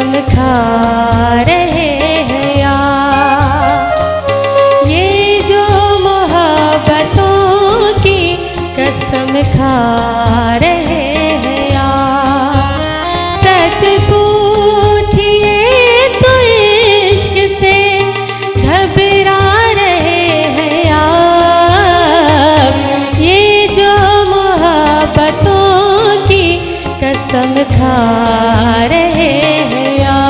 कसम खा रहे हैं यार। ये जो मोहब्बतों की कसम खा रहे हैं यार। सच पूछिए तो इश्क से घबरा रहे हैं यार। ये जो मोहब्बतों की कसम खा रहे हैं यार।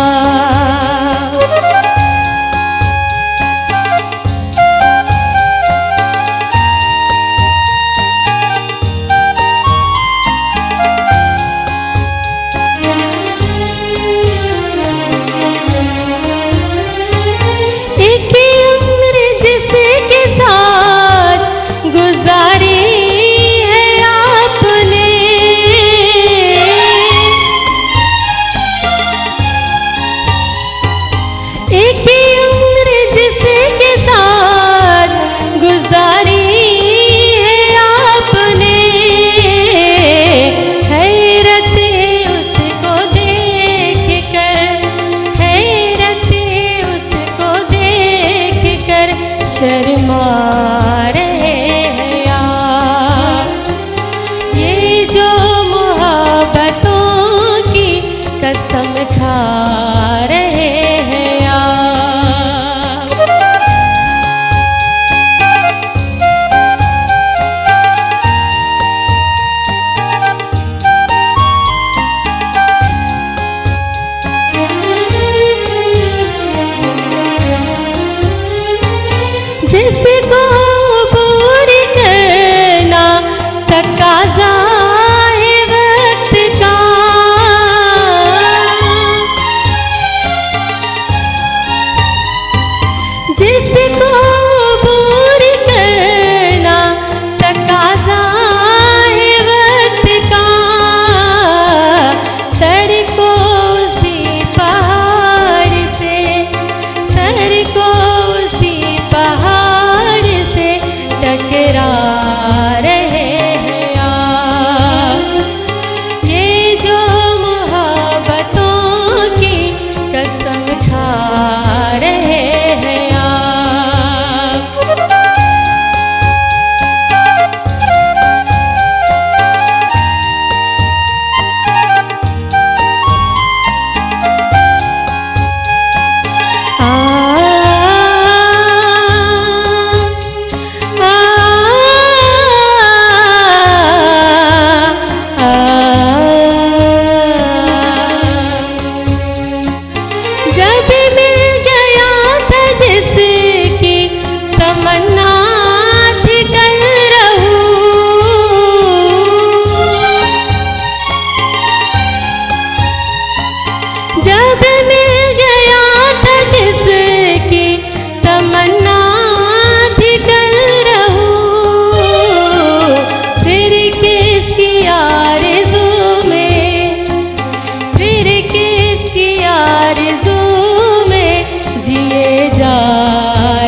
एक ही उम्र जिसके साथ गुजारी है आपने, एक ही उम्र जिसके साथ गुजारी है आपने। हैरत है उसको देख कर, हैरत है उसको देख कर शर्मा रहे हैं यार। ये जो मोहब्बतों की कसम खा रहे हैं यार। जिसको पूरी करना तकाज़ा है वक्त का, जिसको पूरी करना तकाज़ा है वक्त का। सर को उसी पहाड़ से, सर को उसी पहाड़ से टकरा रहे हैं यार। ये जो मोहब्बतों की कसम खा रहे हैं यार। जब मिल गया था जिसकी तमन्ना थी कल रहूं, जब मिल गया था जिसकी तमन्ना थी कल रहूं। फिर किसकी आरज़ू में, फिर किसकी आरज़ू में जिए जा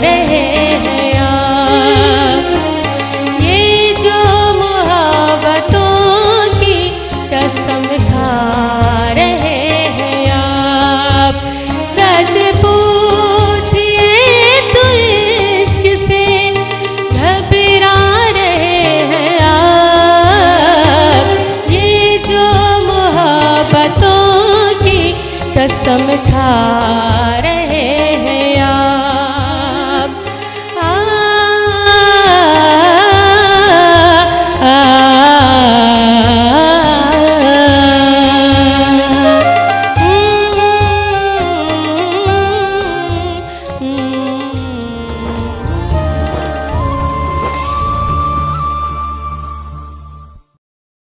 रहे हैं यार। ये जो मोहब्बतों की कसम खा रहे हैं आप। सच पूछिए तो इश्क से घबरा रहे हैं आप। ये जो मोहब्बतों की कसम खा